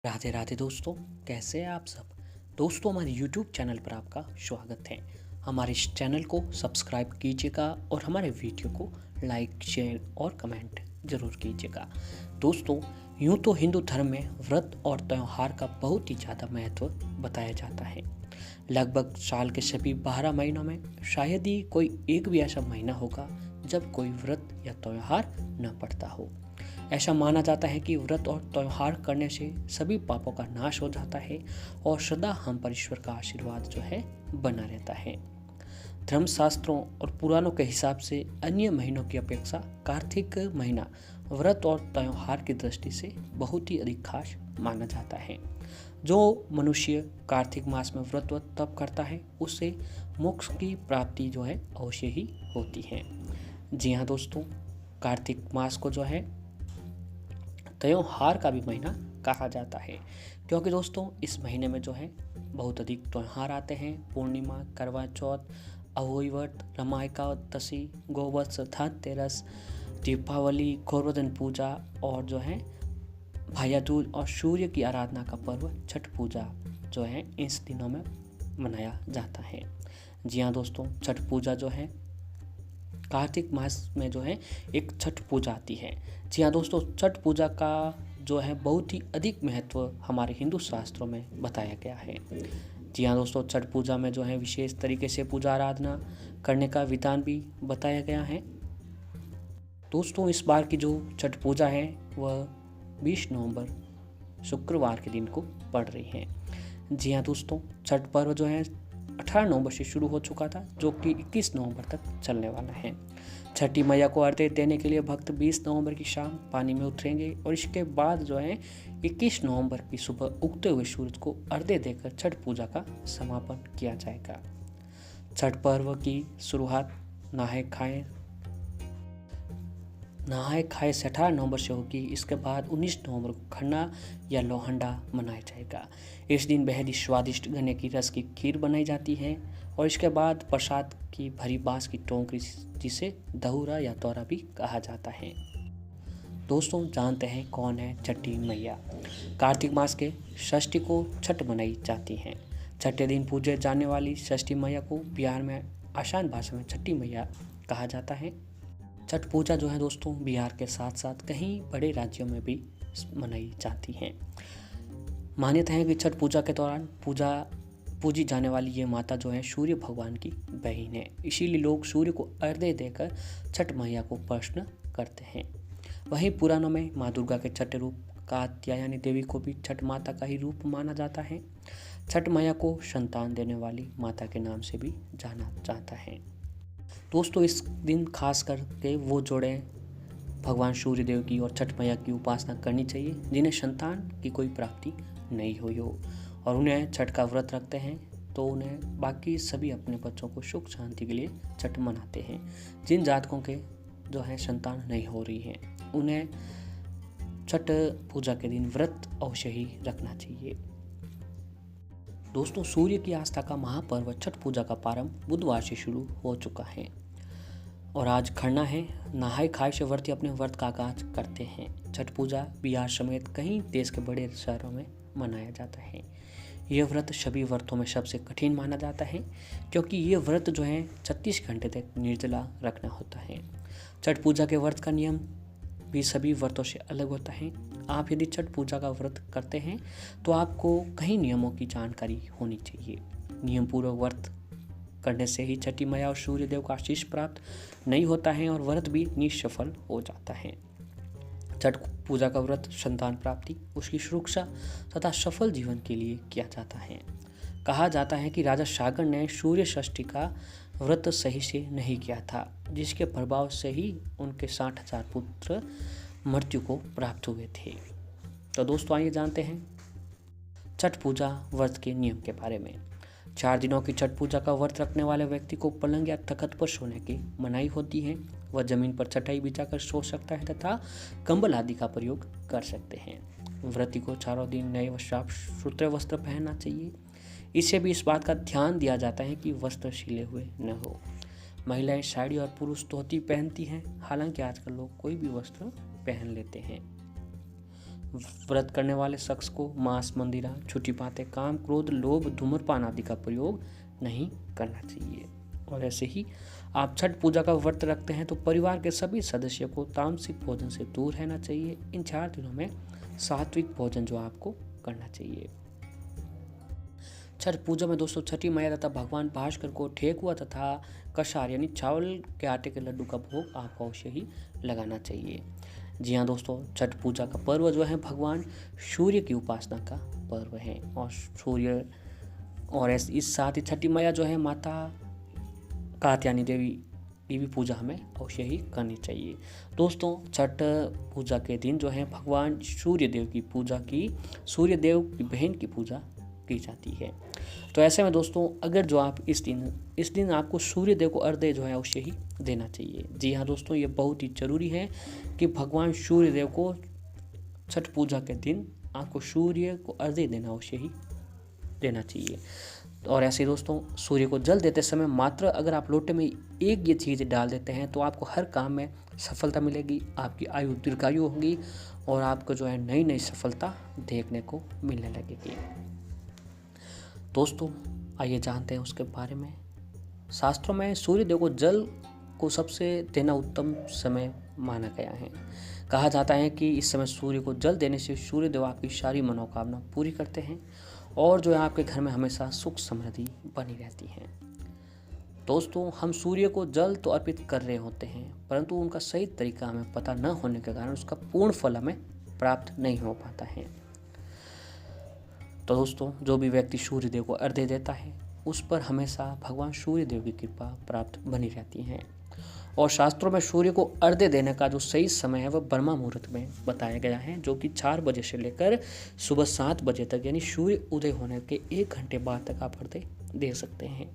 राधे राधे दोस्तों, कैसे हैं आप सब। दोस्तों, हमारे YouTube चैनल पर आपका स्वागत है। हमारे इस चैनल को सब्सक्राइब कीजिएगा और हमारे वीडियो को लाइक, शेयर और कमेंट ज़रूर कीजिएगा। दोस्तों, यूँ तो हिंदू धर्म में व्रत और त्यौहार का बहुत ही ज़्यादा महत्व बताया जाता है। लगभग साल के सभी 12 महीनों में शायद ही कोई एक भी ऐसा महीना होगा जब कोई व्रत या त्यौहार न पड़ता हो। ऐसा माना जाता है कि व्रत और त्यौहार करने से सभी पापों का नाश हो जाता है और सदा हम पर ईश्वर का आशीर्वाद जो है बना रहता है। धर्मशास्त्रों और पुराणों के हिसाब से अन्य महीनों की अपेक्षा कार्तिक महीना व्रत और त्यौहार की दृष्टि से बहुत ही अधिक खास माना जाता है। जो मनुष्य कार्तिक मास में व्रत तप करता है उससे मोक्ष की प्राप्ति जो है अवश्य ही होती है। जी हाँ दोस्तों, कार्तिक मास को जो है त्योहार का भी महीना कहा जाता है, क्योंकि दोस्तों इस महीने में जो है बहुत अधिक त्यौहार आते हैं। पूर्णिमा, करवा चौथ, अहोई व्रत, रमा एकादशी, गोवत्स, धनतेरस, दीपावली, गोवर्धन पूजा और जो है भैया दूज और सूर्य की आराधना का पर्व छठ पूजा जो है इस दिनों में मनाया जाता है। जी हाँ दोस्तों, छठ पूजा जो है कार्तिक मास में जो है एक छठ पूजा आती है। जी हाँ दोस्तों, छठ पूजा का जो है बहुत ही अधिक महत्व हमारे हिंदू शास्त्रों में बताया गया है। जी हाँ दोस्तों, छठ पूजा में जो है विशेष तरीके से पूजा आराधना करने का विधान भी बताया गया है। दोस्तों, इस बार की जो छठ पूजा है वह 20 नवंबर शुक्रवार के दिन को पड़ रही है। जी हाँ दोस्तों, छठ पर्व जो है 18 नवंबर से शुरू हो चुका था, जो कि 21 नवंबर तक चलने वाला है। छठी मैया को अर्घ्य देने के लिए भक्त 20 नवंबर की शाम पानी में उतरेंगे और इसके बाद जो है 21 नवंबर की सुबह उगते हुए सूरज को अर्घ्य देकर छठ पूजा का समापन किया जाएगा। छठ पर्व की शुरुआत नहाए खाए से 18 नवंबर से होगी। इसके बाद 19 नवंबर को खन्ना या लोहंडा मनाया जाएगा। इस दिन बेहद ही स्वादिष्ट गन्ने की रस की खीर बनाई जाती है और इसके बाद प्रसाद की भरी बांस की टोकरी, जिसे दहुरा या तोरा भी कहा जाता है। दोस्तों, जानते हैं कौन है छठी मैया। कार्तिक मास के षष्ठी को छठ मनाई जाती है। छठे दिन पूजे जाने वाली षष्ठी मैया को बिहार में आसान भाषा में छठी मैया कहा जाता है। छठ पूजा जो है दोस्तों बिहार के साथ साथ कई बड़े राज्यों में भी मनाई जाती है। मान्यता है कि छठ पूजा के दौरान पूजी जाने वाली ये माता जो है सूर्य भगवान की बहन है, इसीलिए लोग सूर्य को अर्घ्य देकर छठ मैया को प्रश्न करते हैं। वहीं पुराणों में माँ दुर्गा के छठे रूप कात्यायनी देवी को भी छठ माता का ही रूप माना जाता है। छठ मैया को संतान देने वाली माता के नाम से भी जाना जाता है। दोस्तों, इस दिन खास करके वो जोड़े भगवान सूर्य देव की और छठ मैया की उपासना करनी चाहिए जिन्हें संतान की कोई प्राप्ति नहीं हुई हो और उन्हें छठ का व्रत रखते हैं, तो उन्हें बाकी सभी अपने बच्चों को सुख शांति के लिए छठ मनाते हैं। जिन जातकों के जो है संतान नहीं हो रही है उन्हें छठ पूजा के दिन व्रत अवश्य ही रखना चाहिए। दोस्तों, सूर्य की आस्था का महापर्व छठ पूजा का प्रारंभ बुधवार से शुरू हो चुका है और आज खरना है। नहाए खाए से व्रती अपने व्रत का आगाज करते हैं। छठ पूजा बिहार समेत कई देश के बड़े शहरों में मनाया जाता है। यह व्रत सभी व्रतों में सबसे कठिन माना जाता है, क्योंकि ये व्रत जो है 36 घंटे तक निर्जला रखना होता है। छठ पूजा के व्रत का नियम भी सभी व्रतों से अलग होता है। आप यदि छठ पूजा का व्रत करते हैं तो आपको कई नियमों की जानकारी होनी चाहिए। नियम पूर्वक व्रत करने से ही छठी मैया और सूर्य देव का आशीष प्राप्त नहीं होता है और व्रत भी निष्सफल हो जाता है। छठ पूजा का व्रत संतान प्राप्ति, उसकी सुरक्षा तथा सफल जीवन के लिए किया जाता है। कहा जाता है कि राजा सागर ने सूर्य षष्ठी का व्रत सही से नहीं किया था, जिसके प्रभाव से ही उनके 60,000 पुत्र मृत्यु को प्राप्त हुए थे। तो दोस्तों, आइए जानते हैं छठ पूजा व्रत के नियम के बारे में। 4 दिनों की छठ पूजा का व्रत रखने वाले व्यक्ति को पलंग या तख्त पर सोने की मनाही होती है। वह जमीन पर चटाई बिछाकर सो सकता है तथा कंबल आदि का प्रयोग कर सकते हैं। व्रती को चारों दिन नए व साफ सुथरे वस्त्र पहनना चाहिए। इससे भी इस बात का ध्यान दिया जाता है कि वस्त्र सिले हुए न हो। महिलाएं साड़ी और पुरुष धोती पहनती हैं, हालांकि आजकल लोग कोई भी वस्त्र पहन लेते हैं। व्रत करने वाले शख्स को मांस, मंदिरा, छुट्टी पाते, काम, क्रोध, लोभ, धूम्रपान आदि का प्रयोग नहीं करना चाहिए। और ऐसे ही आप छठ पूजा का व्रत रखते हैं तो परिवार के सभी सदस्यों को तामसिक भोजन से दूर रहना चाहिए। इन 4 दिनों में सात्विक भोजन जो आपको करना चाहिए। छठ पूजा में दोस्तों छठी मैया तथा भगवान भास्कर को ठेकुआ तथा कसार यानी चावल के आटे के लड्डू का भोग आपको अवश्य ही लगाना चाहिए। जी हाँ दोस्तों, छठ पूजा का पर्व जो है भगवान सूर्य की उपासना का पर्व है। और सूर्य और इस साथ ही छठी मैया जो है माता कात्यायनी देवी की भी पूजा हमें अवश्य ही करनी चाहिए। दोस्तों छठ पूजा के दिन जो है भगवान सूर्य देव की बहन की पूजा की जाती है। तो ऐसे में दोस्तों अगर जो आप इस दिन आपको सूर्य देव को अर्घ्य जो है अवश्य ही देना चाहिए। जी हाँ दोस्तों, ये बहुत ही जरूरी है कि भगवान सूर्य देव को छठ पूजा के दिन आपको सूर्य को अर्घ्य देना अवश्य ही देना चाहिए। और ऐसे दोस्तों सूर्य को जल देते समय मात्र अगर आप लोटे में एक ये चीज़ डाल देते हैं तो आपको हर काम में सफलता मिलेगी, आपकी आयु दीर्घायु होगी और आपको जो है नई नई सफलता देखने को मिलने लगेगी। दोस्तों आइए जानते हैं उसके बारे में। शास्त्रों में सूर्य देव को जल को सबसे देना उत्तम समय माना गया है। कहा जाता है कि इस समय सूर्य को जल देने से सूर्य देव आपकी सारी मनोकामना पूरी करते हैं और जो है आपके घर में हमेशा सुख समृद्धि बनी रहती है। दोस्तों हम सूर्य को जल तो अर्पित कर रहे होते हैं परंतु उनका सही तरीका हमें पता न होने के कारण उसका पूर्ण फल हमें प्राप्त नहीं हो पाता है। तो दोस्तों जो भी व्यक्ति सूर्य देव को अर्घ्य देता है उस पर हमेशा भगवान सूर्य देव की कृपा प्राप्त बनी रहती है। और शास्त्रों में सूर्य को अर्घ्य देने का जो सही समय है वह ब्रह्म मुहूर्त में बताया गया है, जो कि 4 बजे से लेकर सुबह 7 बजे तक यानी सूर्य उदय होने के 1 घंटे बाद तक आप अर्घ्य दे सकते हैं।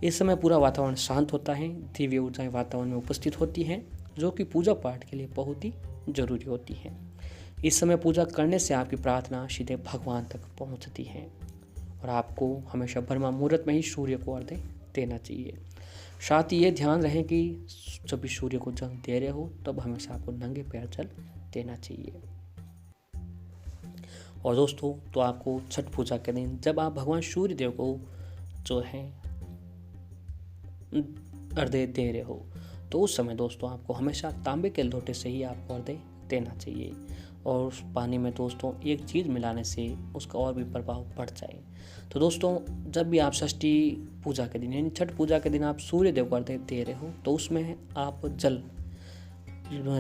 इस समय पूरा वातावरण शांत होता है, दिव्य ऊर्जाएं वातावरण में उपस्थित होती हैं जो कि पूजा पाठ के लिए बहुत ही जरूरी होती है। इस समय पूजा करने से आपकी प्रार्थना सीधे भगवान तक पहुंचती है और आपको हमेशा ब्रह्म मुहूर्त में ही सूर्य को अर्घ्य देना चाहिए। साथ ही ये ध्यान रहे कि जब भी सूर्य को जल दे रहे हो तब हमेशा आपको नंगे पैर जल देना चाहिए। और दोस्तों तो आपको छठ पूजा के दिन जब आप भगवान सूर्य देव को जो है अर्घ्य दे रहे हो तो उस समय दोस्तों आपको हमेशा तांबे के लोटे से ही आपको अर्घ्य देना चाहिए और उस पानी में दोस्तों एक चीज़ मिलाने से उसका और भी प्रभाव बढ़ जाए। तो दोस्तों जब भी आप षष्ठी पूजा के दिन यानी छठ पूजा के दिन आप सूर्य देव को अर्घ्य दे रहे हो तो उसमें आप जल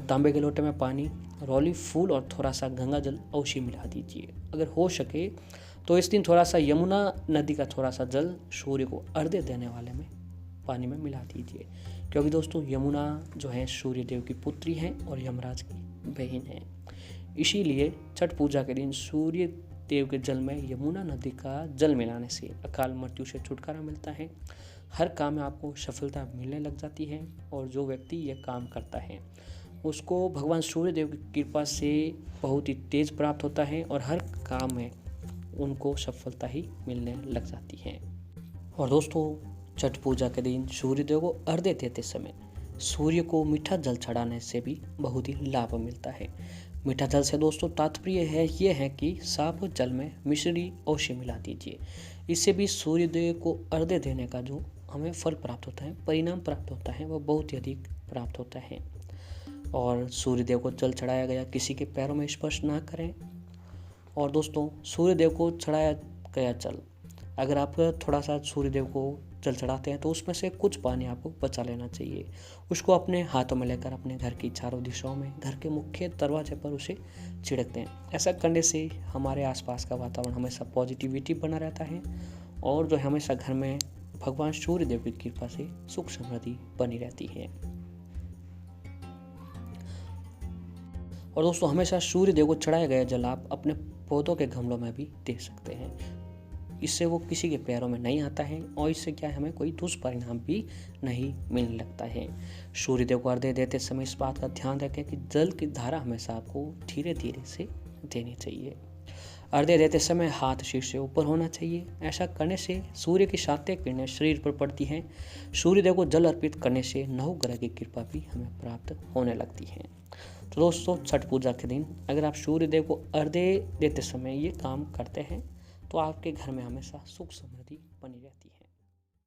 तांबे के लोटे में पानी, रोली फूल और थोड़ा सा गंगा जल अवश्य मिला दीजिए। अगर हो सके तो इस दिन थोड़ा सा यमुना नदी का थोड़ा सा जल सूर्य को अर्घ्य देने वाले में पानी में मिला दीजिए, क्योंकि दोस्तों यमुना जो है सूर्य देव की पुत्री है और यमराज की बहन है। इसीलिए छठ पूजा के दिन सूर्य देव के जल में यमुना नदी का जल मिलाने से अकाल मृत्यु से छुटकारा मिलता है, हर काम में आपको सफलता मिलने लग जाती है और जो व्यक्ति यह काम करता है उसको भगवान सूर्य देव की कृपा से बहुत ही तेज प्राप्त होता है और हर काम में उनको सफलता ही मिलने लग जाती है। और दोस्तों छठ पूजा के दिन सूर्य देव को अर्घ्य देते समय सूर्य को मीठा जल चढ़ाने से भी बहुत ही लाभ मिलता है। मीठा जल से दोस्तों तात्पर्य है ये है कि साफ जल में मिश्री अवश्य मिला दीजिए। इससे भी सूर्य देव को अर्घ्य देने का जो हमें फल प्राप्त होता है, परिणाम प्राप्त होता है, वह बहुत ही अधिक प्राप्त होता है। और सूर्य देव को जल चढ़ाया गया किसी के पैरों में स्पर्श ना करें। और दोस्तों सूर्य देव को चढ़ाया गया जल अगर आप थोड़ा सा सूर्य देव को जल चढ़ाते हैं तो उसमें से कुछ पानी आपको बचा लेना चाहिए। उसको अपने हाथों में लेकर अपने घर की चारों दिशाओं में घर के मुख्य दरवाजे पर उसे छिड़कते हैं। ऐसा करने से हमारे आसपास का वातावरण हमेशा पॉजिटिविटी बना रहता है और जो हमेशा घर में भगवान सूर्य देव की कृपा से सुख समृद्धि बनी रहती है। और दोस्तों हमेशा सूर्य देव को चढ़ाया गया जल आप अपने पौधों के गमलों में भी दे सकते हैं। इससे वो किसी के पैरों में नहीं आता है और इससे क्या है हमें कोई दुष्परिणाम भी नहीं मिलने लगता है। सूर्य देव को अर्घ्य देते समय इस बात का ध्यान रखें कि जल की धारा हमेशा आपको धीरे धीरे से देनी चाहिए। अर्घ्य देते समय हाथ शीर्ष से ऊपर होना चाहिए। ऐसा करने से सूर्य की सात्विक किरणें शरीर पर पड़ती हैं। सूर्य देव को जल अर्पित करने से 9 ग्रह की कृपा भी हमें प्राप्त होने लगती है। तो दोस्तों छठ पूजा के दिन अगर आप सूर्यदेव को अर्घ्य देते समय ये काम करते हैं तो आपके घर में हमेशा सुख समृद्धि बनी रहती है।